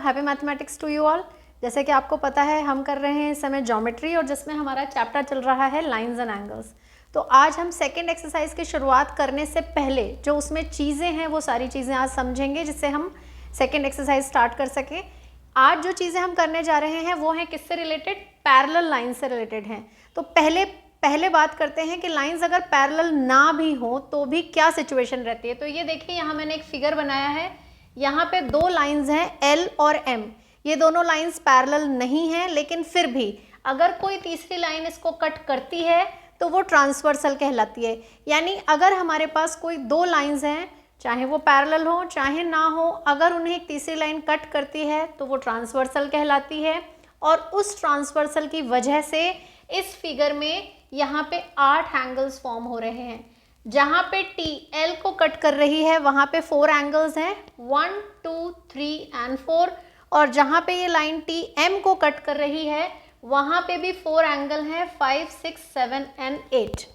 Happy mathematics to you all. जैसे कि आपको पता है हम कर रहे हैं इस समय ज्योमेट्री और जिसमें हमारा चैप्टर चल रहा है लाइंस एंड एंगल्स। तो आज हम सेकंड एक्सरसाइज की शुरुआत करने से पहले जो उसमें चीज़ें हैं वो सारी चीज़ें आज समझेंगे जिससे हम सेकंड एक्सरसाइज स्टार्ट कर सकें। आज जो चीज़ें हम करने जा रहे हैं वो हैं किससे रिलेटेड, पैरेलल लाइन से रिलेटेड हैं। तो पहले बात करते हैं कि लाइंस अगर पैरेलल ना भी हो तो भी क्या सिचुएशन रहती है। तो ये देखिए यहाँ मैंने एक फिगर बनाया है, यहाँ पे दो लाइंस हैं एल और एम। ये दोनों लाइंस पैरेलल नहीं हैं, लेकिन फिर भी अगर कोई तीसरी लाइन इसको कट करती है तो वो ट्रांसवर्सल कहलाती है। यानी अगर हमारे पास कोई दो लाइंस हैं, चाहे वो पैरेलल हो चाहे ना हो, अगर उन्हें एक तीसरी लाइन कट करती है तो वो ट्रांसवर्सल कहलाती है। और उस ट्रांसवर्सल की वजह से इस फिगर में यहाँ पे 8 एंगल्स फॉर्म हो रहे हैं। जहाँ पे टी एल को कट कर रही है वहाँ पे 4 एंगल्स हैं, 1 2 3 एंड 4। और जहाँ पे ये लाइन टी एम को कट कर रही है वहाँ पे भी 4 एंगल हैं, 5 6 7 एंड 8।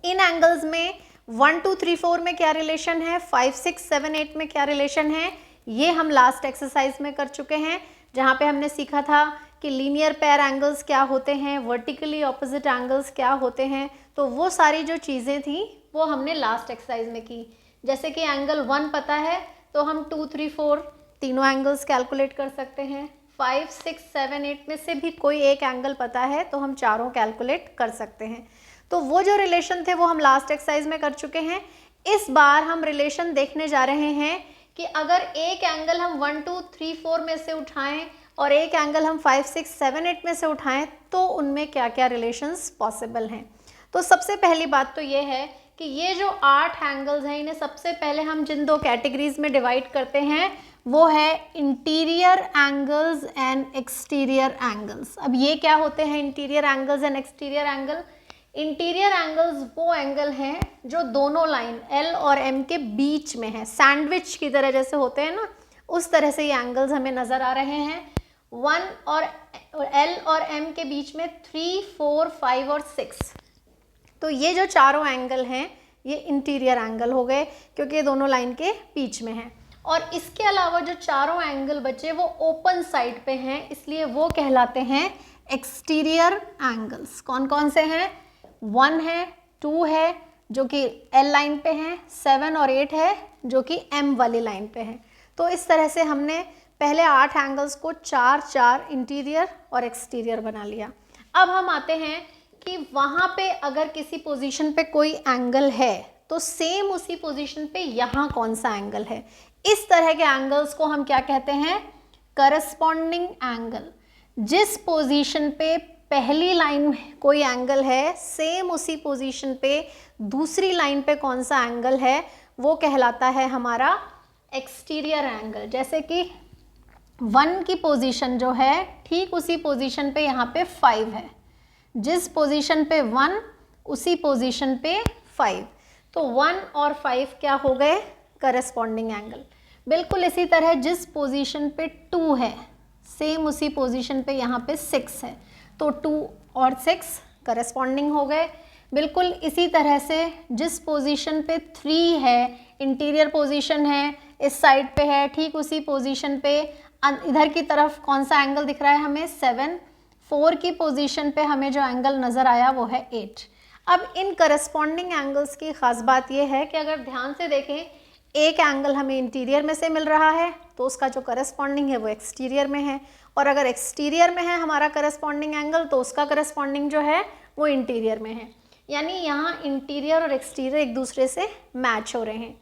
इन एंगल्स में 1 2 3 4 में क्या रिलेशन है, 5 6 7 8 में क्या रिलेशन है, ये हम लास्ट एक्सरसाइज में कर चुके हैं, जहाँ पे हमने सीखा था कि लीनियर पेयर एंगल्स क्या होते हैं, वर्टिकली ऑपोजिट एंगल्स क्या होते हैं। तो वो सारी जो चीज़ें थी वो हमने लास्ट एक्सरसाइज में की। जैसे कि एंगल 1 पता है तो हम 2 3 4 तीनों एंगल्स कैलकुलेट कर सकते हैं। 5 6 7 8 में से भी कोई एक एंगल पता है तो हम चारों कैलकुलेट कर सकते हैं। तो वो जो रिलेशन थे वो हम लास्ट एक्सरसाइज में कर चुके हैं। इस बार हम रिलेशन देखने जा रहे हैं कि अगर एक एंगल हम 1 2 3 4 में से उठाएं और एक एंगल हम 5 6 7 8 में से उठाएं तो उनमें क्या क्या रिलेशंस पॉसिबल हैं। तो सबसे पहली बात तो ये है कि ये जो 8 एंगल्स हैं इन्हें सबसे पहले हम जिन दो कैटेगरीज में डिवाइड करते हैं वो है interior angles and exterior angles. अब ये क्या होते हैं interior angles and exterior angle? Interior angles वो एंगल हैं जो दोनों लाइन एल और एम के बीच में है, सैंडविच की तरह जैसे होते हैं ना, उस तरह से ये एंगल्स हमें नज़र आ रहे हैं। 1 और एल और एम के बीच में 3 4 5 और 6। तो ये जो चारों एंगल हैं ये इंटीरियर एंगल हो गए क्योंकि ये दोनों लाइन के बीच में हैं। और इसके अलावा जो चारों एंगल बचे वो ओपन साइड पे हैं, इसलिए वो कहलाते हैं एक्सटीरियर एंगल्स। कौन कौन से हैं? 1 है, 2 है जो कि एल लाइन पे हैं, 7 और 8 है जो कि एम वाली लाइन पे हैं। तो इस तरह से हमने पहले 8 एंगल्स को 4 4 इंटीरियर और एक्सटीरियर बना लिया। अब हम आते हैं कि वहाँ पे अगर किसी पोजीशन पे कोई एंगल है तो सेम उसी पोजीशन पे यहाँ कौन सा एंगल है। इस तरह के एंगल्स को हम क्या कहते हैं? Corresponding angle. जिस पोजीशन पे पहली लाइन में कोई एंगल है सेम उसी पोजीशन पे दूसरी लाइन पे कौन सा एंगल है वो कहलाता है हमारा एक्सटीरियर एंगल। जैसे कि 1 की पोजीशन जो है ठीक उसी पोजीशन पे यहाँ पे 5 है, जिस पोजीशन पे 1 उसी पोजीशन पे 5। तो 1 और 5 क्या हो गए? Corresponding angle. बिल्कुल इसी तरह जिस पोजीशन पे 2 है सेम उसी पोजीशन पे यहाँ पे 6 है, तो 2 और 6 करस्पॉन्डिंग हो गए। बिल्कुल इसी तरह से जिस पोजीशन पे 3 है, इंटीरियर पोजीशन है, इस साइड पे है, ठीक उसी पोजीशन पे इधर की तरफ कौन सा एंगल दिख रहा है हमें? 7। 4 की पोजीशन पे हमें जो एंगल नज़र आया वो है 8। अब इन करस्पॉन्डिंग एंगल्स की ख़ास बात यह है कि अगर ध्यान से देखें एक एंगल हमें इंटीरियर में से मिल रहा है तो उसका जो करस्पॉन्डिंग है वो एक्सटीरियर में है, और अगर एक्सटीरियर में है हमारा करस्पॉन्डिंग एंगल तो उसका करस्पॉन्डिंग जो है वो इंटीरियर में है। यानी यहाँ इंटीरियर और एक्सटीरियर एक दूसरे से मैच हो रहे हैं।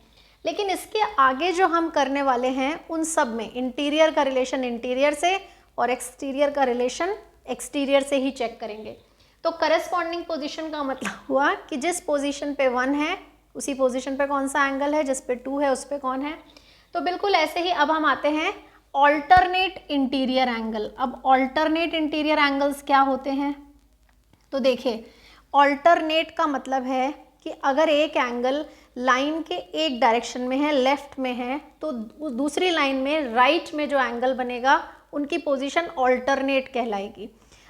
लेकिन इसके आगे जो हम करने वाले हैं उन सब में इंटीरियर का रिलेशन इंटीरियर से और एक्सटीरियर का रिलेशन एक्सटीरियर से ही चेक करेंगे। तो करस्पॉन्डिंग पोजीशन का मतलब हुआ कि जिस पोजीशन पे 1 है उसी पोजीशन पे कौन सा एंगल है, जिस पे 2 है उस पे कौन है। तो बिल्कुल ऐसे ही अब हम आते हैं ऑल्टरनेट इंटीरियर एंगल। अब ऑल्टरनेट इंटीरियर एंगल्स क्या होते हैं? तो देखिए ऑल्टरनेट का मतलब है कि अगर एक एंगल लाइन के एक डायरेक्शन में है, लेफ्ट में है, तो दूसरी लाइन में राइट में जो एंगल बनेगा उनकी पोजीशन ऑल्टरनेट कहलाएगी।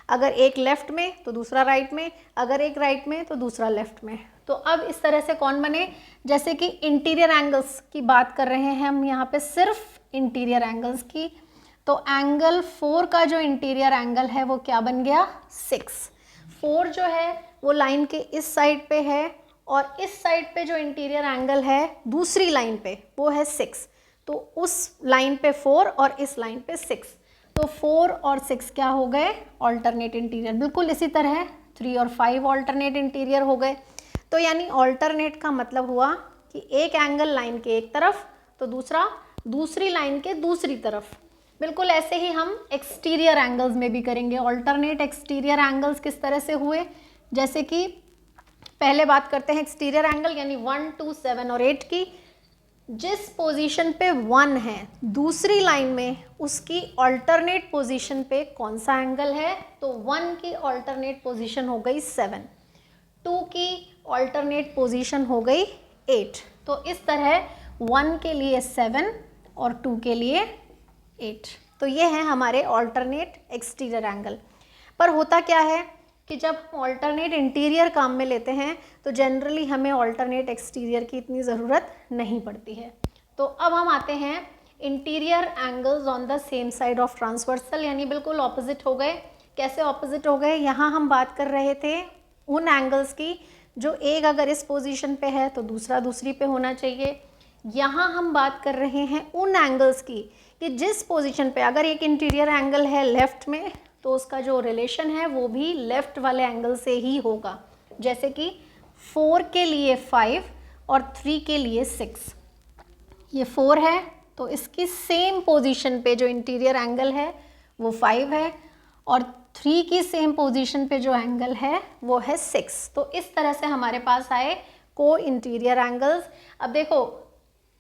अगर एक लेफ्ट में तो दूसरा राइट में, अगर एक राइट में तो दूसरा लेफ्ट में। तो अब इस तरह से कौन बने? जैसे कि इंटीरियर एंगल्स की बात कर रहे हैं हम यहाँ पे, सिर्फ इंटीरियर एंगल्स की। तो एंगल 4 का जो इंटीरियर एंगल है वो क्या बन गया 6। 4 जो है वो लाइन के इस साइड पे है और इस साइड पे जो इंटीरियर एंगल है दूसरी लाइन पे वो है 6। तो उस लाइन पे 4 और इस लाइन पे 6, तो 4 और 6 क्या हो गए ऑल्टरनेट इंटीरियर। बिल्कुल इसी तरह 3 और 5 ऑल्टरनेट इंटीरियर हो गए। तो यानी ऑल्टरनेट का मतलब हुआ कि एक एंगल लाइन के एक तरफ तो दूसरा दूसरी लाइन के दूसरी तरफ। बिल्कुल ऐसे ही हम एक्सटीरियर एंगल्स में भी करेंगे। ऑल्टरनेट एक्सटीरियर एंगल्स किस तरह से हुए, जैसे कि पहले बात करते हैं एक्सटीरियर एंगल यानी 1, 2, 7 और 8 की। जिस पोजीशन पे 1 है दूसरी लाइन में उसकी ऑल्टरनेट पोजीशन पे कौन सा एंगल है, तो 1 की ऑल्टरनेट पोजीशन हो गई 7, 2 की ऑल्टरनेट पोजीशन हो गई 8। तो इस तरह 1 के लिए 7 और 2 के लिए 8। तो ये है हमारे ऑल्टरनेट एक्सटीरियर एंगल। पर होता क्या है कि जब ऑल्टरनेट इंटीरियर काम में लेते हैं तो जनरली हमें ऑल्टरनेट एक्सटीरियर की इतनी ज़रूरत नहीं पड़ती है। तो अब हम आते हैं interior angles on the same side of transversal, यानी बिल्कुल ऑपोजिट हो गए। कैसे ऑपोजिट हो गए, यहाँ हम बात कर रहे थे उन एंगल्स की जो एक अगर इस पोजीशन पे है तो दूसरा दूसरी पे होना चाहिए। यहाँ हम बात कर रहे हैं उन एंगल्स की कि जिस पोजीशन पे अगर एक इंटीरियर एंगल है लेफ्ट में तो उसका जो रिलेशन है वो भी लेफ्ट वाले एंगल से ही होगा। जैसे कि 4 के लिए 5 और 3 के लिए 6। ये 4 है तो इसकी सेम पोजीशन पे जो इंटीरियर एंगल है वो 5 है और 3 की सेम पोजीशन पे जो एंगल है वो है 6। तो इस तरह से हमारे पास आए को इंटीरियर एंगल्स। अब देखो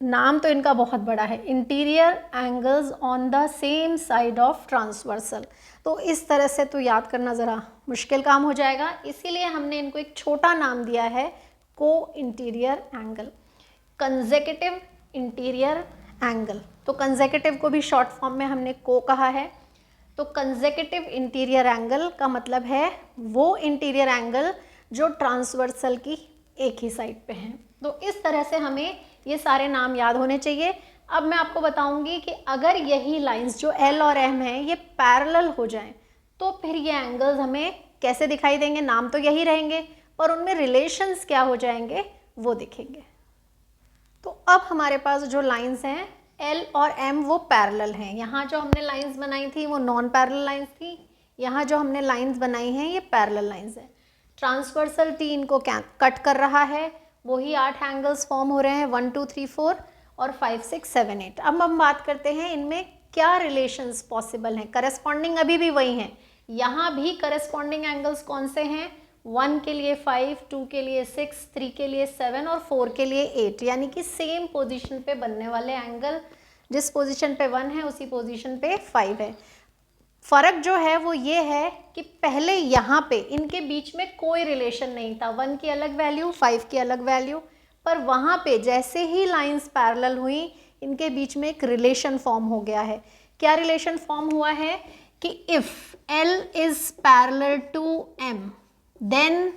नाम तो इनका बहुत बड़ा है, interior angles on the same side of transversal. तो इस तरह से तो याद करना ज़रा मुश्किल काम हो जाएगा, इसीलिए हमने इनको एक छोटा नाम दिया है को interior angle, consecutive interior angle. तो कंसेक्यूटिव को भी शॉर्ट फॉर्म में हमने को कहा है। तो कंसेक्यूटिव इंटीरियर एंगल का मतलब है वो इंटीरियर एंगल जो ट्रांसवर्सल की एक ही साइड पे हैं। तो इस तरह से हमें ये सारे नाम याद होने चाहिए। अब मैं आपको बताऊंगी कि अगर यही लाइंस जो L और M हैं ये पैरेलल हो जाएं तो फिर ये एंगल्स हमें कैसे दिखाई देंगे। नाम तो यही रहेंगे पर उनमें रिलेशंस क्या हो जाएंगे वो देखेंगे। तो अब हमारे पास जो लाइंस हैं L और M वो पैरेलल हैं। यहाँ जो हमने लाइंस बनाई थी वो नॉन पैरेलल लाइंस थी, यहाँ जो हमने लाइंस बनाई हैं ये पैरेलल लाइंस हैं। ट्रांसवर्सल T इनको कट कर रहा है, वही 8 एंगल्स फॉर्म हो रहे हैं 1, 2, 3, 4 और 5, 6, 7, 8। अब हम बात करते हैं इनमें क्या रिलेशंस पॉसिबल हैं। करस्पॉन्डिंग अभी भी वही हैं, यहाँ भी करस्पॉन्डिंग एंगल्स कौन से हैं, 1 के लिए 5, 2 के लिए 6, 3 के लिए 7 और 4 के लिए 8। यानी कि सेम पोजीशन पे बनने वाले एंगल, जिस पोजीशन पे 1 है उसी पोजीशन पे 5 है। फ़र्क जो है वो ये है कि पहले यहाँ पे इनके बीच में कोई रिलेशन नहीं था, 1 की अलग वैल्यू 5 की अलग वैल्यू, पर वहाँ पे जैसे ही लाइंस पैरेलल हुई इनके बीच में एक रिलेशन फॉर्म हो गया है। क्या रिलेशन फॉर्म हुआ है कि if L is parallel to M then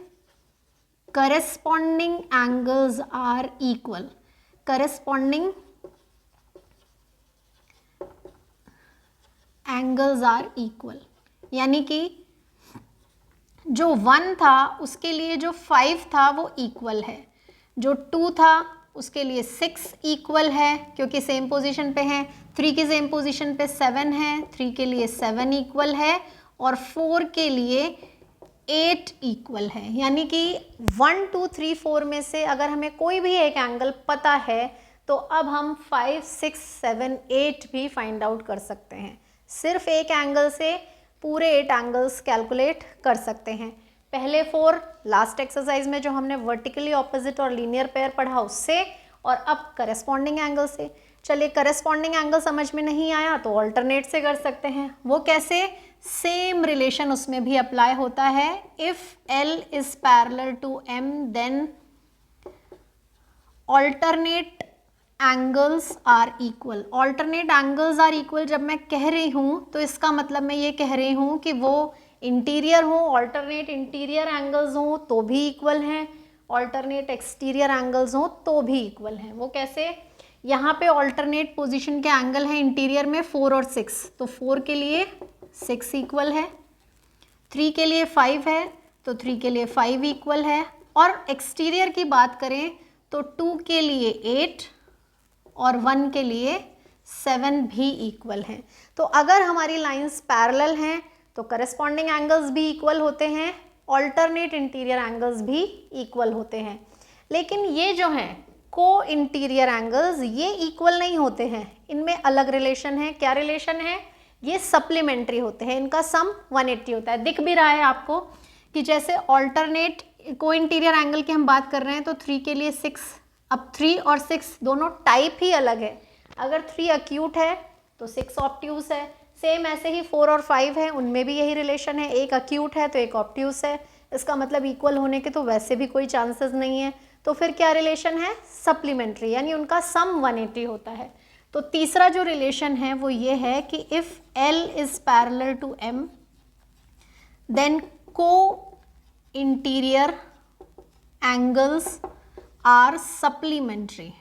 corresponding angles are equal. Corresponding angles are equal यानी कि जो 1 था उसके लिए जो 5 था वो इक्वल है, जो 2 था उसके लिए 6 इक्वल है क्योंकि सेम पोजीशन पे हैं, 3 की सेम पोजीशन पे 7 है, 3 के लिए 7 इक्वल है और 4 के लिए 8 इक्वल है। यानी कि 1, 2, 3, 4 में से अगर हमें कोई भी एक एंगल पता है तो अब हम 5, 6, 7, 8 भी फाइंड आउट कर सकते हैं। सिर्फ एक एंगल से पूरे 8 एंगल्स कैलकुलेट कर सकते हैं। पहले 4 लास्ट एक्सरसाइज में जो हमने वर्टिकली ऑपोजिट और लीनियर पेयर पढ़ा उससे, और अब करस्पॉन्डिंग एंगल से। चलिए करस्पॉन्डिंग एंगल समझ में नहीं आया तो ऑल्टरनेट से कर सकते हैं। वो कैसे, सेम रिलेशन उसमें भी अप्लाई होता है। If L is parallel to M then alternate angles are equal. Alternate angles are equal जब मैं कह रही हूँ तो इसका मतलब मैं ये कह रही हूँ कि वो इंटीरियर हो, ऑल्टरनेट इंटीरियर एंगल्स हों तो भी इक्वल हैं, ऑल्टरनेट एक्सटीरियर एंगल्स हों तो भी इक्वल हैं। वो कैसे यहाँ पे ऑल्टरनेट पोजीशन के एंगल है इंटीरियर में 4 और 6, तो 4 के लिए 6 इक्वल है, 3 के लिए 5 है तो 3 के लिए 5 इक्वल है, और एक्सटीरियर की बात करें तो 2 के लिए 8 और 1 के लिए 7 भी इक्वल हैं। तो अगर हमारी लाइंस पैरेलल हैं तो करस्पॉन्डिंग एंगल्स भी इक्वल होते हैं, ऑल्टरनेट इंटीरियर एंगल्स भी इक्वल होते हैं। लेकिन ये जो हैं को इंटीरियर एंगल्स, ये इक्वल नहीं होते हैं, इनमें अलग रिलेशन है। क्या रिलेशन है? ये सप्लीमेंट्री होते हैं, इनका सम 180 होता है। दिख भी रहा है आपको कि जैसे ऑल्टरनेट को इंटीरियर एंगल की हम बात कर रहे हैं तो 3 के लिए 6, अब 3 और 6 दोनों टाइप ही अलग है। अगर 3 अक्यूट है तो 6 ऑब्ट्यूस है, सेम ऐसे ही 4 और 5 है, उनमें भी यही रिलेशन है, एक अक्यूट है तो एक ऑब्ट्यूस है। इसका मतलब इक्वल होने के तो वैसे भी कोई चांसेस नहीं है, तो फिर क्या रिलेशन है? सप्लीमेंट्री, यानी उनका सम 180 होता है। तो तीसरा जो रिलेशन है वो ये है कि if L is parallel to M then co-interior angles are supplementary.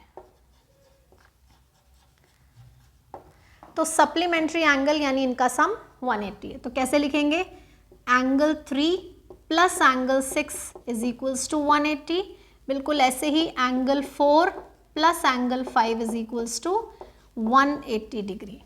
तो सप्लीमेंट्री एंगल यानी इनका सम 180 है। तो कैसे लिखेंगे? Angle 3 plus angle 6 is equals to 180। बिल्कुल ऐसे ही angle 4 plus angle 5 is equals to 180 degree.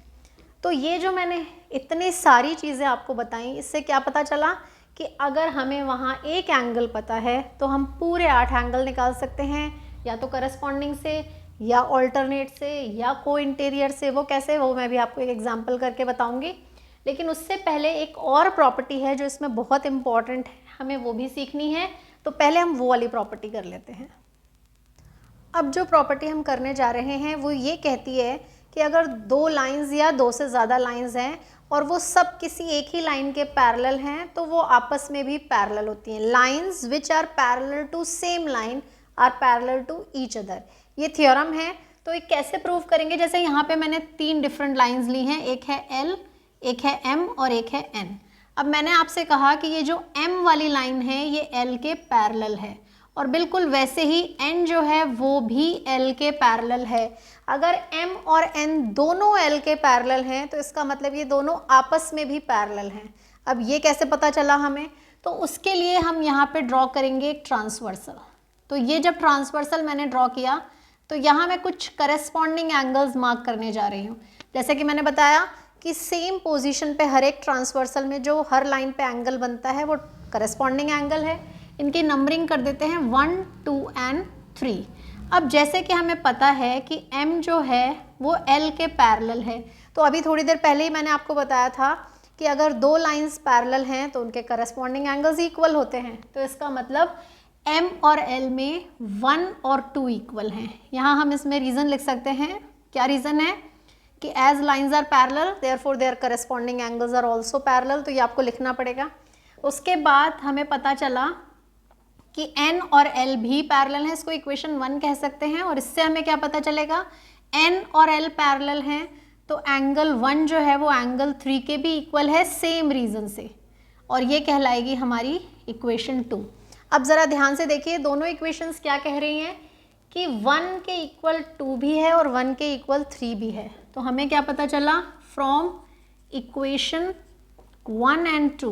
तो ये जो मैंने इतनी सारी चीज़ें आपको बताई, इससे क्या पता चला कि अगर हमें वहाँ एक एंगल पता है तो हम पूरे 8 एंगल निकाल सकते हैं, या तो करस्पॉन्डिंग से या ऑल्टरनेट से या को इंटीरियर से। वो कैसे, वो मैं भी आपको एक एग्जांपल करके बताऊंगी। लेकिन उससे पहले एक और प्रॉपर्टी है जो इसमें बहुत इम्पॉर्टेंट है, हमें वो भी सीखनी है। तो पहले हम वो वाली प्रॉपर्टी कर लेते हैं। अब जो प्रॉपर्टी हम करने जा रहे हैं वो ये कहती है कि अगर 2 लाइंस या 2 से ज़्यादा लाइंस हैं और वो सब किसी एक ही लाइन के पैरेलल हैं तो वो आपस में भी पैरेलल होती हैं। Lines which are parallel to same line are parallel to each other, ये थ्योरम है। तो ये कैसे प्रूव करेंगे? जैसे यहाँ पे मैंने 3 डिफरेंट लाइंस ली हैं, एक है L, एक है M और एक है N। अब मैंने आपसे कहा कि ये जो M वाली लाइन है ये L के पैरेलल है, और बिल्कुल वैसे ही N जो है वो भी L के पैरेलल है। अगर M और N दोनों L के पैरेलल हैं तो इसका मतलब ये दोनों आपस में भी पैरेलल हैं। अब ये कैसे पता चला हमें? तो उसके लिए हम यहाँ पे ड्रॉ करेंगे एक ट्रांसवर्सल। तो ये जब ट्रांसवर्सल मैंने ड्रॉ किया तो यहाँ मैं कुछ करस्पॉन्डिंग एंगल्स मार्क करने जा रही हूँ। जैसे कि मैंने बताया कि सेम पोजीशन पे हर एक ट्रांसवर्सल में जो हर लाइन पे एंगल बनता है वो करस्पॉन्डिंग एंगल है। इनकी नंबरिंग कर देते हैं 1, 2 एंड 3। अब जैसे कि हमें पता है कि M जो है वो L के पैरेलल है, तो अभी थोड़ी देर पहले ही मैंने आपको बताया था कि अगर 2 लाइंस पैरेलल हैं तो उनके करस्पॉन्डिंग एंगल्स इक्वल होते हैं। तो इसका मतलब M और L में 1 और 2 इक्वल हैं। यहाँ हम इसमें रीज़न लिख सकते हैं। क्या रीज़न है? कि as lines are parallel therefore their corresponding angles are also parallel, तो ये आपको लिखना पड़ेगा। उसके बाद हमें पता चला कि N और L भी पैरेलल हैं, इसको इक्वेशन 1 कह सकते हैं। और इससे हमें क्या पता चलेगा? N और L पैरेलल हैं तो एंगल 1 जो है वो एंगल 3 के भी इक्वल है सेम रीज़न से, और ये कहलाएगी हमारी इक्वेशन 2। अब ज़रा ध्यान से देखिए, दोनों इक्वेशंस क्या कह रही हैं कि 1 के इक्वल 2 भी है और 1 के इक्वल 3 भी है। तो हमें क्या पता चला? फ्रॉम इक्वेशन 1 एंड 2,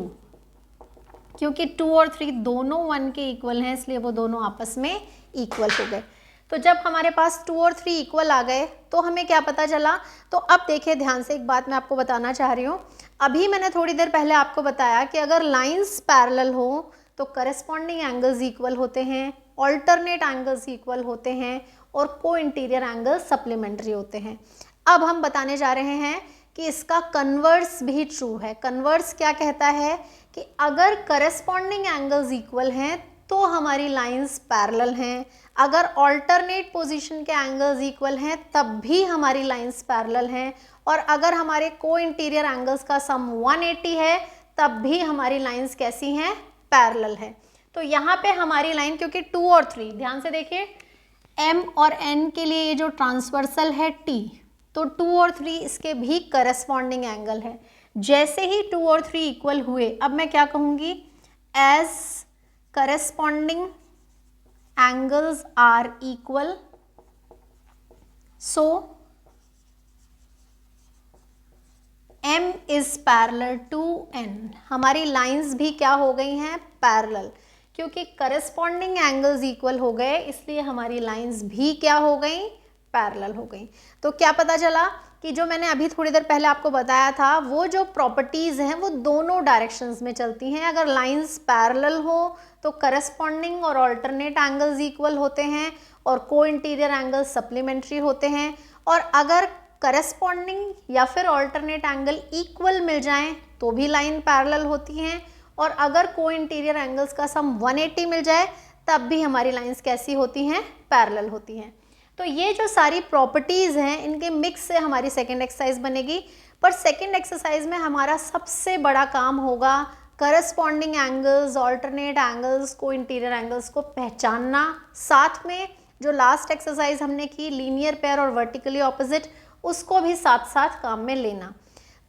क्योंकि 2 और 3 दोनों 1 के इक्वल हैं इसलिए वो दोनों आपस में इक्वल हो गए। तो जब हमारे पास 2 और 3 इक्वल आ गए तो हमें क्या पता चला? तो अब देखिए ध्यान से, एक बात मैं आपको बताना चाह रही हूँ। अभी मैंने थोड़ी देर पहले आपको बताया कि अगर लाइंस पैरेलल हो तो करस्पॉन्डिंग एंगल्स इक्वल होते हैं, ऑल्टरनेट एंगल्स इक्वल होते हैं और को इंटीरियर एंगल्स सप्लीमेंट्री होते हैं। अब हम बताने जा रहे हैं कि इसका कन्वर्स भी ट्रू है। कन्वर्स क्या कहता है कि अगर करस्पॉन्डिंग एंगल्स इक्वल हैं तो हमारी लाइंस पैरेलल हैं, अगर ऑल्टरनेट पोजीशन के एंगल्स इक्वल हैं तब भी हमारी लाइंस पैरेलल हैं, और अगर हमारे को इंटीरियर एंगल्स का सम 180 है तब भी हमारी लाइंस कैसी हैं? पैरेलल है। तो यहाँ पे हमारी लाइन, क्योंकि 2 और 3, ध्यान से देखिए, M और N के लिए ये जो ट्रांसवर्सल है T, तो 2 और 3 इसके भी करस्पॉन्डिंग एंगल है। जैसे ही 2 और 3 इक्वल हुए, अब मैं क्या कहूँगी? As corresponding angles are equal so M is parallel to N, हमारी लाइंस भी क्या हो गई हैं, पैरेलल, क्योंकि करस्पॉन्डिंग एंगल्स इक्वल हो गए इसलिए हमारी लाइंस भी क्या हो गई, पैरेलल हो गई। तो क्या पता चला कि जो मैंने अभी थोड़ी देर पहले आपको बताया था वो जो प्रॉपर्टीज हैं वो दोनों डायरेक्शंस में चलती हैं। अगर लाइंस पैरेलल हो तो करस्पॉन्डिंग और अल्टरनेट एंगल्स इक्वल होते हैं और को इंटीरियर एंगल्स सप्लीमेंट्री होते हैं, और अगर करस्पॉन्डिंग या फिर अल्टरनेट एंगल इक्वल मिल जाएं तो भी लाइन पैरेलल होती हैं, और अगर को इंटीरियर एंगल्स का सम 180 मिल जाए तब भी हमारी लाइंस कैसी होती हैं, पैरेलल होती हैं। तो ये जो सारी प्रॉपर्टीज़ हैं इनके मिक्स से हमारी सेकेंड एक्सरसाइज बनेगी। पर सेकेंड एक्सरसाइज में हमारा सबसे बड़ा काम होगा करस्पॉन्डिंग एंगल्स, अल्टरनेट एंगल्स, को इंटीरियर एंगल्स को पहचानना, साथ में जो लास्ट एक्सरसाइज हमने की लीनियर पेयर और वर्टिकली ऑपोजिट उसको भी साथ साथ काम में लेना।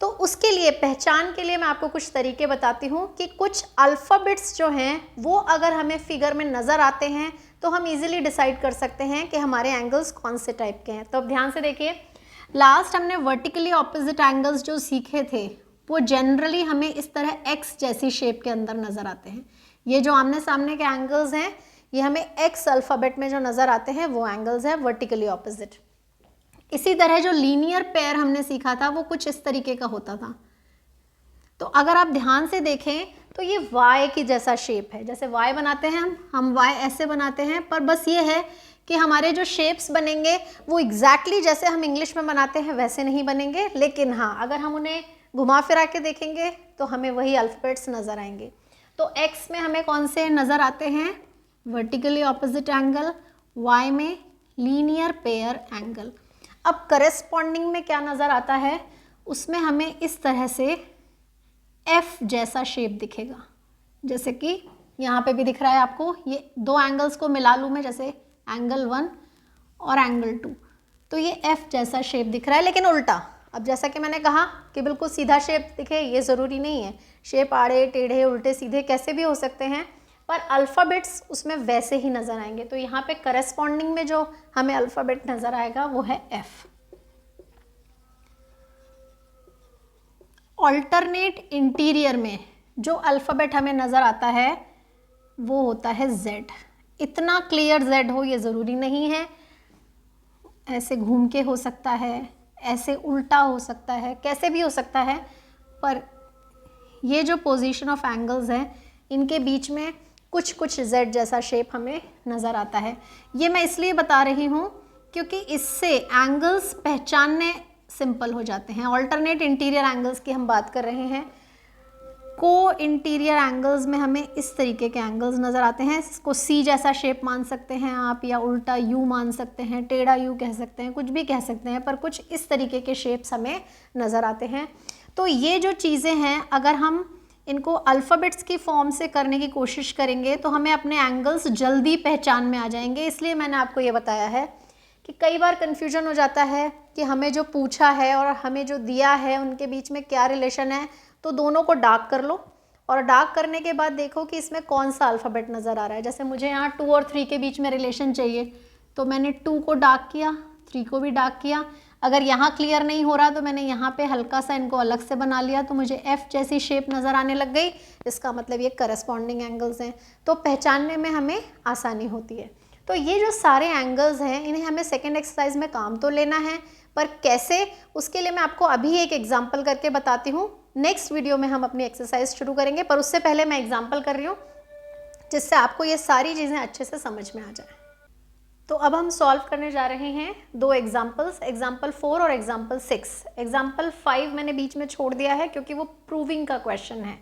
तो उसके लिए पहचान के लिए मैं आपको कुछ तरीके बताती हूँ कि कुछ अल्फ़ाबेट्स जो हैं वो अगर हमें फिगर में नज़र आते हैं तो हम इजीली डिसाइड कर सकते हैं कि हमारे एंगल्स कौन से टाइप के हैं। तो अब ध्यान से देखिए, लास्ट हमने वर्टिकली ऑपोजिट एंगल्स जो सीखे थे वो जनरली हमें इस तरह एक्स जैसी शेप के अंदर नज़र आते हैं। ये जो आमने सामने के एंगल्स हैं ये हमें एक्स अल्फ़ाबेट में जो नज़र आते हैं वो एंगल्स हैं वर्टिकली ऑपोजिट। इसी तरह जो लीनियर पेयर हमने सीखा था वो कुछ इस तरीके का होता था। तो अगर आप ध्यान से देखें तो ये वाई की जैसा शेप है, जैसे वाई बनाते हैं हम वाई ऐसे बनाते हैं, पर बस ये है कि हमारे जो शेप्स बनेंगे वो एग्जैक्टली जैसे हम इंग्लिश में बनाते हैं वैसे नहीं बनेंगे, लेकिन हाँ अगर हम उन्हें घुमा फिरा के देखेंगे तो हमें वही अल्फ़ाबेट्स नज़र आएंगे। तो एक्स में हमें कौन से नज़र आते हैं, वर्टिकली ऑपोजिट एंगल, वाई में लीनियर पेयर एंगल। अब करस्पॉन्डिंग में क्या नज़र आता है, उसमें हमें इस तरह से एफ जैसा शेप दिखेगा, जैसे कि यहाँ पे भी दिख रहा है आपको। ये दो एंगल्स को मिला लूँ मैं, जैसे एंगल 1 और एंगल 2, तो ये एफ जैसा शेप दिख रहा है, लेकिन उल्टा। अब जैसा कि मैंने कहा कि बिल्कुल सीधा शेप दिखे ये ज़रूरी नहीं है, शेप आड़े टेढ़े उल्टे सीधे कैसे भी हो सकते हैं, पर अल्फ़ाबेट्स उसमें वैसे ही नज़र आएंगे। तो यहाँ पे करस्पॉन्डिंग में जो हमें अल्फ़ाबेट नज़र आएगा वो है एफ। ऑल्टरनेट इंटीरियर में जो अल्फ़ाबेट हमें नज़र आता है वो होता है जेड। इतना क्लियर जेड हो ये ज़रूरी नहीं है, ऐसे घूम के हो सकता है, ऐसे उल्टा हो सकता है, कैसे भी हो सकता है, पर ये जो पोजीशन ऑफ एंगल्स हैं इनके बीच में कुछ कुछ जेड जैसा शेप हमें नज़र आता है। ये मैं इसलिए बता रही हूँ क्योंकि इससे एंगल्स पहचानने सिंपल हो जाते हैं। ऑल्टरनेट इंटीरियर एंगल्स की हम बात कर रहे हैं। को इंटीरियर एंगल्स में हमें इस तरीके के एंगल्स नज़र आते हैं। इसको सी जैसा शेप मान सकते हैं आप, या उल्टा यू मान सकते हैं, टेढ़ा यू कह सकते हैं, कुछ भी कह सकते हैं, पर कुछ इस तरीके के शेप्स हमें नज़र आते हैं। तो ये जो चीज़ें हैं अगर हम इनको अल्फ़ाबेट्स की फॉर्म से करने की कोशिश करेंगे तो हमें अपने एंगल्स जल्दी पहचान में आ जाएंगे। इसलिए मैंने आपको ये बताया है कि कई बार कन्फ्यूजन हो जाता है कि हमें जो पूछा है और हमें जो दिया है उनके बीच में क्या रिलेशन है, तो दोनों को डार्क कर लो और डार्क करने के बाद देखो कि इसमें कौन सा अल्फ़ाबेट नज़र आ रहा है। जैसे मुझे यहाँ 2 और 3 के बीच में रिलेशन चाहिए तो मैंने 2 को डार्क किया, 3 को भी डार्क किया। अगर यहाँ क्लियर नहीं हो रहा तो मैंने यहाँ पे हल्का सा इनको अलग से बना लिया, तो मुझे एफ जैसी शेप नज़र आने लग गई। इसका मतलब ये करस्पॉन्डिंग एंगल्स हैं, तो पहचानने में हमें आसानी होती है। तो ये जो सारे एंगल्स हैं इन्हें हमें सेकेंड एक्सरसाइज में काम तो लेना है, पर कैसे, उसके लिए मैं आपको अभी एक एग्जाम्पल करके बताती हूँ। नेक्स्ट वीडियो में हम अपनी एक्सरसाइज शुरू करेंगे, पर उससे पहले मैं एग्जाम्पल कर रही हूँ जिससे आपको ये सारी चीज़ें अच्छे से समझ में आ जाए। तो अब हम सॉल्व करने जा रहे हैं 2 एग्जाम्पल्स, एग्जाम्पल 4 और एग्जाम्पल 6। एग्जाम्पल 5 मैंने बीच में छोड़ दिया है क्योंकि वो प्रूविंग का क्वेश्चन है।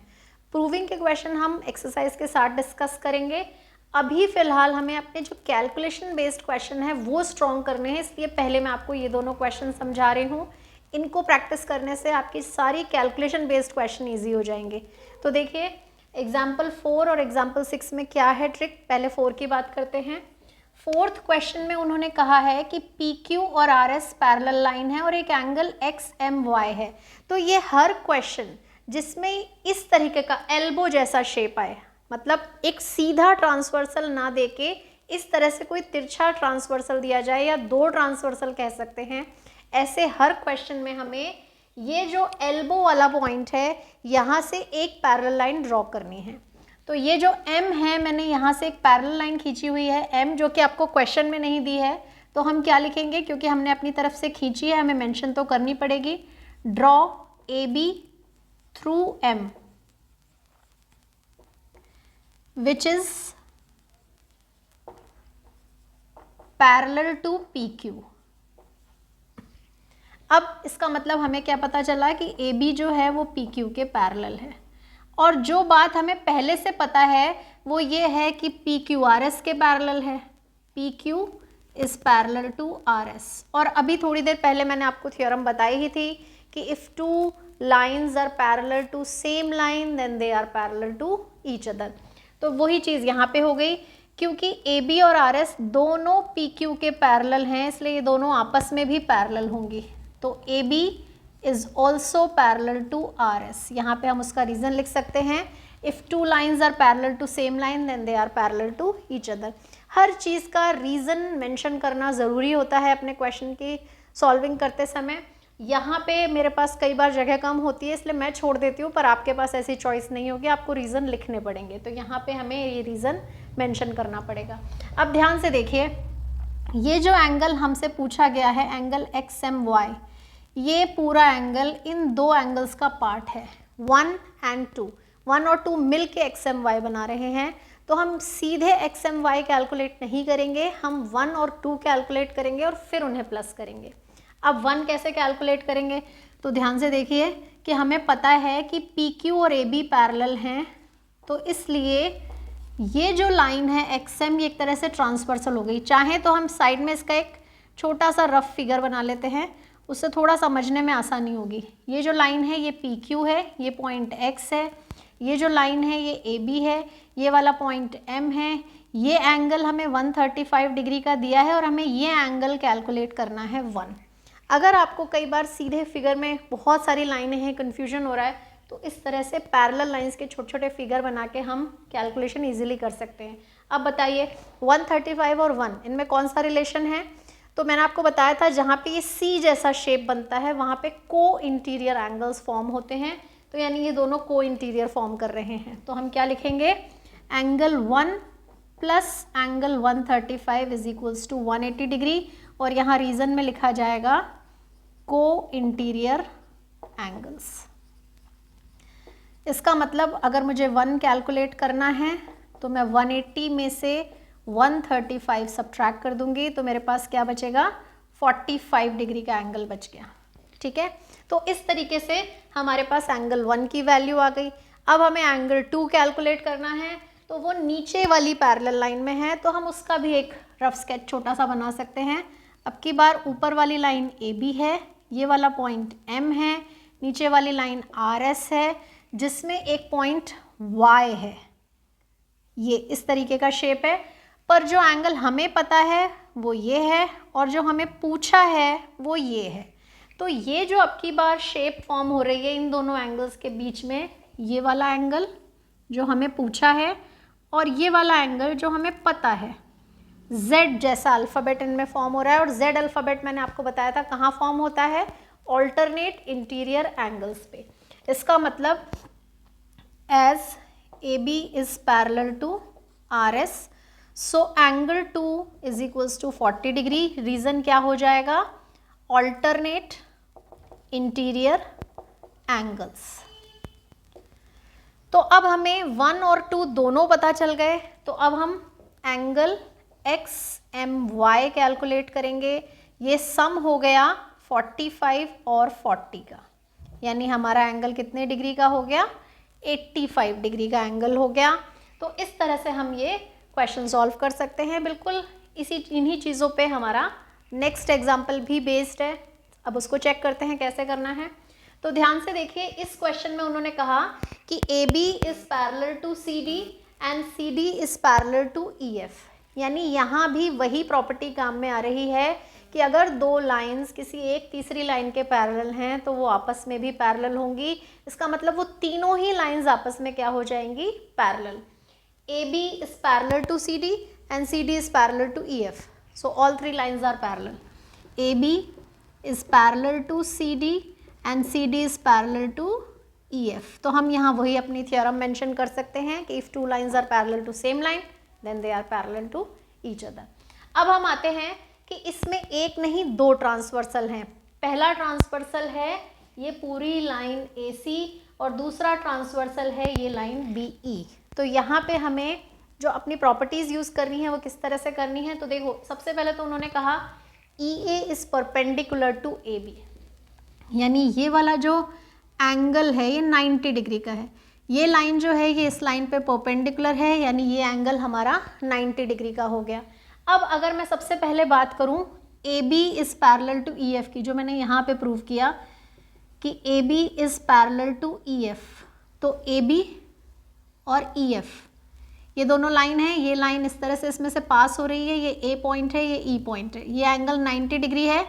प्रूविंग के क्वेश्चन हम एक्सरसाइज के साथ डिस्कस करेंगे। अभी फ़िलहाल हमें अपने जो कैलकुलेशन बेस्ड क्वेश्चन है वो स्ट्रॉन्ग करने हैं, इसलिए पहले मैं आपको ये दोनों क्वेश्चन समझा रही हूँ। इनको प्रैक्टिस करने से आपकी सारी कैलकुलेशन बेस्ड क्वेश्चन ईजी हो जाएंगे। तो देखिए एग्जाम्पल 4 और एग्जाम्पल 6 में क्या है ट्रिक, पहले 4 की बात करते हैं। 4th क्वेश्चन में उन्होंने कहा है कि PQ और RS पैरेलल लाइन है और एक एंगल XMY है। तो ये हर क्वेश्चन जिसमें इस तरीके का एल्बो जैसा शेप आए, मतलब एक सीधा ट्रांसवर्सल ना देके इस तरह से कोई तिरछा ट्रांसवर्सल दिया जाए या दो ट्रांसवर्सल कह सकते हैं, ऐसे हर क्वेश्चन में हमें ये जो एल्बो वाला पॉइंट है यहाँ से एक पैरेलल लाइन ड्रॉ करनी है। तो ये जो M है, मैंने यहाँ से एक पैरेलल लाइन खींची हुई है M, जो कि आपको क्वेश्चन में नहीं दी है, तो हम क्या लिखेंगे, क्योंकि हमने अपनी तरफ से खींची है हमें मेंशन तो करनी पड़ेगी। Draw AB through M which is parallel to PQ। अब इसका मतलब हमें क्या पता चला कि AB जो है वो PQ के पैरेलल है, और जो बात हमें पहले से पता है वो ये है कि PQ RS के पैरेलल है, PQ is parallel to RS। और अभी थोड़ी देर पहले मैंने आपको थ्योरम बताई ही थी कि if two lines are parallel to same line then they are parallel to each other. तो वही चीज़ यहाँ पे हो गई, क्योंकि AB और RS दोनों PQ के पैरेलल हैं, इसलिए ये दोनों आपस में भी पैरेलल होंगी। तो AB is also parallel to RS। यहाँ पे हम उसका रीज़न लिख सकते हैं, if two lines are parallel to same line then they are parallel to each other. हर चीज़ का रीज़न मेंशन करना ज़रूरी होता है अपने क्वेश्चन की सॉल्विंग करते समय। यहाँ पे मेरे पास कई बार जगह कम होती है इसलिए मैं छोड़ देती हूँ, पर आपके पास ऐसी चॉइस नहीं होगी, आपको रीज़न लिखने पड़ेंगे, तो यहाँ पे हमें ये रीज़न मेंशन करना पड़ेगा। अब ध्यान से देखिए, ये जो एंगल हमसे पूछा गया है एंगल XMY, ये पूरा एंगल इन दो एंगल्स का पार्ट है, 1 and 2। 1 और 2 मिल के XMY बना रहे हैं, तो हम सीधे XMY कैलकुलेट नहीं करेंगे, हम 1 और 2 कैलकुलेट करेंगे और फिर उन्हें प्लस करेंगे। अब 1 कैसे कैलकुलेट करेंगे, तो ध्यान से देखिए कि हमें पता है कि PQ और AB पैरेलल हैं, तो इसलिए ये जो लाइन है XM ये एक तरह से ट्रांसवर्सल हो गई। चाहे तो हम साइड में इसका एक छोटा सा रफ फिगर बना लेते हैं, उससे थोड़ा समझने में आसानी होगी। ये जो लाइन है ये PQ है, ये पॉइंट X है, ये जो लाइन है ये AB है, ये वाला पॉइंट M है, ये एंगल हमें 135 डिग्री का दिया है और हमें ये एंगल कैलकुलेट करना है 1। अगर आपको कई बार सीधे फिगर में बहुत सारी लाइनें हैं, कन्फ्यूजन हो रहा है, तो इस तरह से पैरेलल लाइंस के छोटे छोटे फिगर बना के हम कैलकुलेशन इजीली कर सकते हैं। अब बताइए 135 और 1 इनमें कौन सा रिलेशन है, तो मैंने आपको बताया था जहाँ पे ये C जैसा शेप बनता है वहाँ पे को इंटीरियर एंगल्स फॉर्म होते हैं, तो यानी ये दोनों को इंटीरियर फॉर्म कर रहे हैं। तो हम क्या लिखेंगे, angle 1 plus angle 135 is equals to 180 degree, और यहाँ रीजन में लिखा जाएगा को इंटीरियर एंगल्स। इसका मतलब अगर मुझे 1 कैलकुलेट करना है तो मैं 180 में से 135 सब्ट्रैक्ट कर दूंगी, तो मेरे पास क्या बचेगा, 45 डिग्री का एंगल बच गया। ठीक है, तो इस तरीके से हमारे पास एंगल 1 की वैल्यू आ गई। अब हमें एंगल 2 कैलकुलेट करना है, तो वो नीचे वाली पैरेलल लाइन में है, तो हम उसका भी एक रफ स्केच छोटा सा बना सकते हैं। अब की बार ऊपर वाली लाइन AB है, ये वाला पॉइंट M है, नीचे वाली लाइन RS है, जिसमें एक पॉइंट Y है। ये इस तरीके का शेप है, पर जो एंगल हमें पता है वो ये है और जो हमें पूछा है वो ये है। तो ये जो अब की बार शेप फॉर्म हो रही है इन दोनों एंगल्स के बीच में, ये वाला एंगल जो हमें पूछा है और ये वाला एंगल जो हमें पता है, Z जैसा अल्फ़ाबेट इनमें फॉर्म हो रहा है। और Z अल्फ़ाबेट मैंने आपको बताया था कहाँ फॉर्म होता है, ऑल्टरनेट इंटीरियर एंगल्स पे। इसका मतलब as AB is parallel to RS, so angle 2 is equals to 40 degree. Reason क्या हो जाएगा, ऑल्टरनेट इंटीरियर एंगल्स। तो अब हमें 1 और 2 दोनों पता चल गए, तो अब हम एंगल XMY कैलकुलेट करेंगे। ये सम हो गया 45 और 40 का, यानी हमारा एंगल कितने डिग्री का हो गया, 85 डिग्री का एंगल हो गया। तो इस तरह से हम ये क्वेश्चन सॉल्व कर सकते हैं। बिल्कुल इन्हीं चीज़ों पे हमारा नेक्स्ट एग्जाम्पल भी बेस्ड है। अब उसको चेक करते हैं कैसे करना है। तो ध्यान से देखिए, इस क्वेश्चन में उन्होंने कहा कि AB is parallel to CD and CD is parallel to EF, यानी यहाँ भी वही प्रॉपर्टी काम में आ रही है कि अगर दो लाइंस किसी एक तीसरी लाइन के पैरेलल हैं तो वो आपस में भी पैरेलल होंगी। इसका मतलब वो तीनों ही लाइंस आपस में क्या हो जाएंगी, parallel. AB is parallel to CD and CD is parallel to EF. So all three lines are parallel. AB is parallel to CD and CD is parallel to EF. तो हम यहाँ वही अपनी थ्योरम मेंशन कर सकते हैं कि if two lines are parallel to same line then they are parallel to each other. अब हम आते हैं कि इसमें एक नहीं दो ट्रांसवर्सल हैं. पहला ट्रांसवर्सल है ये पूरी लाइन AC और दूसरा ट्रांसवर्सल है ये लाइन BE. तो यहाँ पे हमें जो अपनी प्रॉपर्टीज यूज करनी है वो किस तरह से करनी है. तो देखो सबसे पहले तो उन्होंने कहा EA is perpendicular to AB, यानी ये वाला जो एंगल है ये 90 डिग्री का है. ये लाइन जो है ये इस लाइन पे परपेंडिकुलर है, यानी ये एंगल हमारा 90 डिग्री का हो गया. अब अगर मैं सबसे पहले बात करूं AB is parallel to EF की, जो मैंने यहाँ पे प्रूव किया कि AB is parallel to EF, तो AB और EF ये दोनों लाइन है. ये लाइन इस तरह से इसमें से पास हो रही है, ये A पॉइंट है, ये E पॉइंट है. ये एंगल 90 डिग्री है.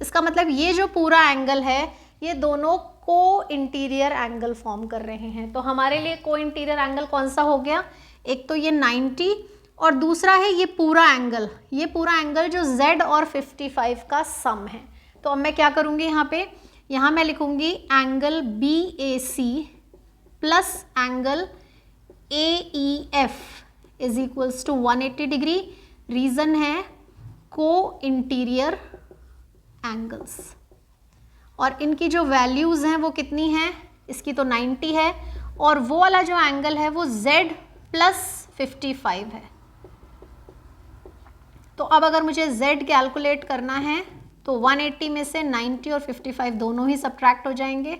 इसका मतलब ये जो पूरा एंगल है ये दोनों को इंटीरियर एंगल फॉर्म कर रहे हैं. तो हमारे लिए को इंटीरियर एंगल कौन सा हो गया, एक तो ये 90 और दूसरा है ये पूरा एंगल. ये पूरा एंगल जो Z और 55 का सम है. तो अब मैं क्या करूँगी यहाँ मैं लिखूँगी angle BAC plus angle AEF is equals to 180 degree. Reason है को इंटीरियर एंगल्स, और इनकी जो वैल्यूज़ हैं वो कितनी हैं, इसकी तो 90 है और वो वाला जो एंगल है वो Z प्लस 55 है. तो अब अगर मुझे Z कैलकुलेट करना है तो 180 में से 90 और 55 दोनों ही सब्ट्रैक्ट हो जाएंगे.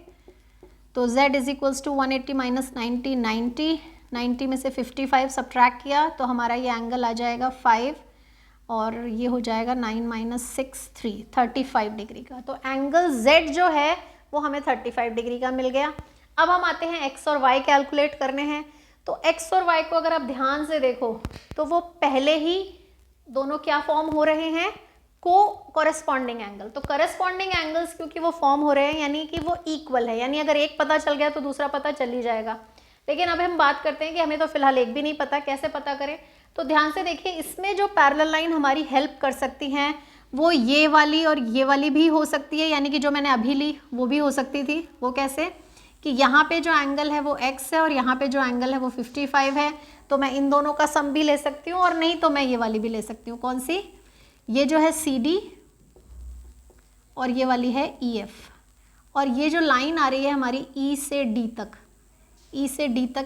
तो Z is equals to 180 minus 90 90 में से 55 सब्ट्रैक्ट किया तो हमारा ये एंगल आ जाएगा 5 और ये हो जाएगा 9 माइनस 6 3 35 डिग्री का. तो एंगल Z जो है वो हमें 35 डिग्री का मिल गया. अब हम आते हैं X और Y कैलकुलेट करने हैं. तो X और Y को अगर आप ध्यान से देखो तो वो पहले ही दोनों क्या फॉर्म हो रहे हैं, कोरेस्पॉन्डिंग एंगल. तो करेस्पॉन्डिंग एंगल्स क्योंकि वो फॉर्म हो रहे हैं यानी कि वो इक्वल है, यानी अगर एक पता चल गया तो दूसरा पता चल ही जाएगा. लेकिन अब हम बात करते हैं कि हमें तो फिलहाल एक भी नहीं पता, कैसे पता करें. तो ध्यान से देखिए इसमें जो पैरेलल लाइन हमारी हेल्प कर सकती हैं वो ये वाली और ये वाली भी हो सकती है, यानी कि जो मैंने अभी ली वो भी हो सकती थी. वो कैसे कि यहाँ पे जो एंगल है वो x है और यहाँ पे जो एंगल है वो 55 है. तो मैं इन दोनों का सम भी ले सकती हूँ और नहीं तो मैं ये वाली भी ले सकती हूँ. कौन सी, ये जो है CD और ये वाली है EF. और ये जो लाइन आ रही है हमारी E से D तक,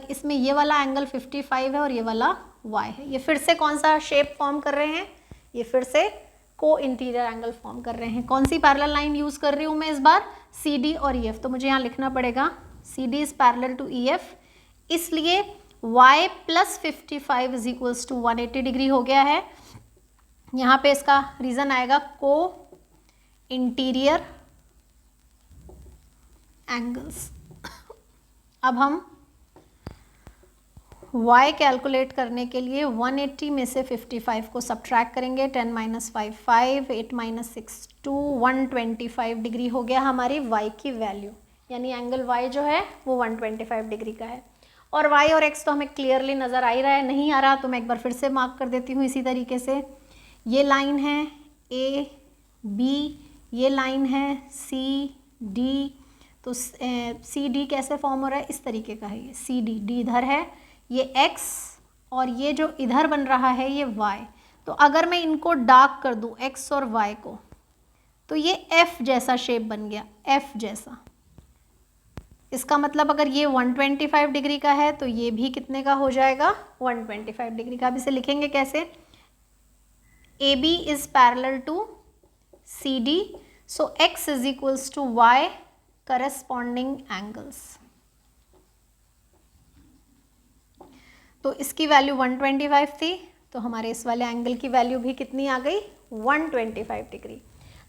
इसमें ये वाला एंगल 55 है और ये वाला Y है. ये फिर से कौन सा शेप फॉर्म कर रहे हैं, ये फिर से को इंटीरियर एंगल फॉर्म कर रहे हैं. कौन सी पैरेलल लाइन यूज़ कर रही हूँ मैं इस बार, CD और EF. तो मुझे यहाँ लिखना पड़ेगा CD is parallel to EF, इसलिए Y plus 55 is equals to 180 degree हो गया है. यहाँ पे इसका रीज़न आएगा को इंटीरियर एंगल्स. अब हम y कैलकुलेट करने के लिए 180 में से 55 को सब्ट्रैक्ट करेंगे. 10 माइनस 5 5, 8 माइनस 6 2, 125 डिग्री हो गया हमारी y की वैल्यू, यानी एंगल y जो है वो 125 डिग्री का है. और y और x तो हमें क्लियरली नज़र आ ही रहा है, नहीं आ रहा तो मैं एक बार फिर से मार्क कर देती हूँ इसी तरीके से. ये लाइन है A B, ये लाइन है C D. तो CD कैसे फॉर्म हो रहा है, इस तरीके का है. ये CD, D इधर है, ये X और ये जो इधर बन रहा है ये Y. तो अगर मैं इनको डार्क कर दूँ X और Y को तो ये F जैसा शेप बन गया, F जैसा. इसका मतलब अगर ये 125 डिग्री का है तो ये भी कितने का हो जाएगा, 125 डिग्री का. अब इसे लिखेंगे कैसे, AB is parallel to CD, so X is equals to Y corresponding angles. तो इसकी वैल्यू 125 थी तो हमारे इस वाले एंगल की वैल्यू भी कितनी आ गई, 125 डिग्री.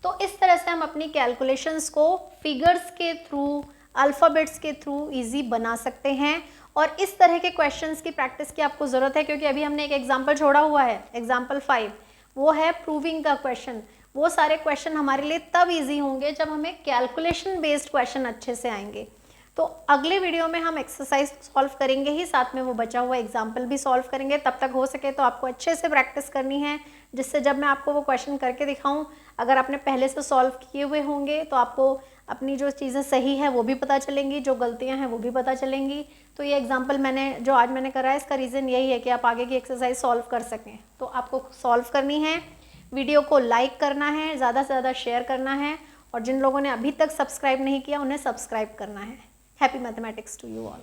तो इस तरह से हम अपनी कैलकुलेशंस को फिगर्स के थ्रू, अल्फ़ाबेट्स के थ्रू इजी बना सकते हैं. और इस तरह के क्वेश्चंस की प्रैक्टिस की आपको ज़रूरत है, क्योंकि अभी हमने एक एग्जाम्पल छोड़ा हुआ है, एग्जाम्पल 5, वो है प्रूविंग का क्वेश्चन. वो सारे क्वेश्चन हमारे लिए तब इजी होंगे जब हमें कैलकुलेशन बेस्ड क्वेश्चन अच्छे से आएंगे. तो अगले वीडियो में हम एक्सरसाइज सॉल्व करेंगे ही, साथ में वो बचा हुआ एग्जाम्पल भी सॉल्व करेंगे। तब तक हो सके तो आपको अच्छे से प्रैक्टिस करनी है, जिससे जब मैं आपको वो क्वेश्चन करके दिखाऊं, अगर आपने पहले से सॉल्व किए हुए होंगे तो आपको अपनी जो चीज़ें सही है वो भी पता चलेंगी, जो गलतियां हैं वो भी पता चलेंगी। तो ये एग्जाम्पल जो आज मैंने करा है, इसका रीज़न यही है कि आप आगे की एक्सरसाइज सॉल्व कर सकें। तो आपको सॉल्व करनी है, वीडियो को लाइक करना है, ज़्यादा से ज़्यादा शेयर करना है, और जिन लोगों ने अभी तक सब्सक्राइब नहीं किया उन्हें सब्सक्राइब करना है। Happy mathematics to you all.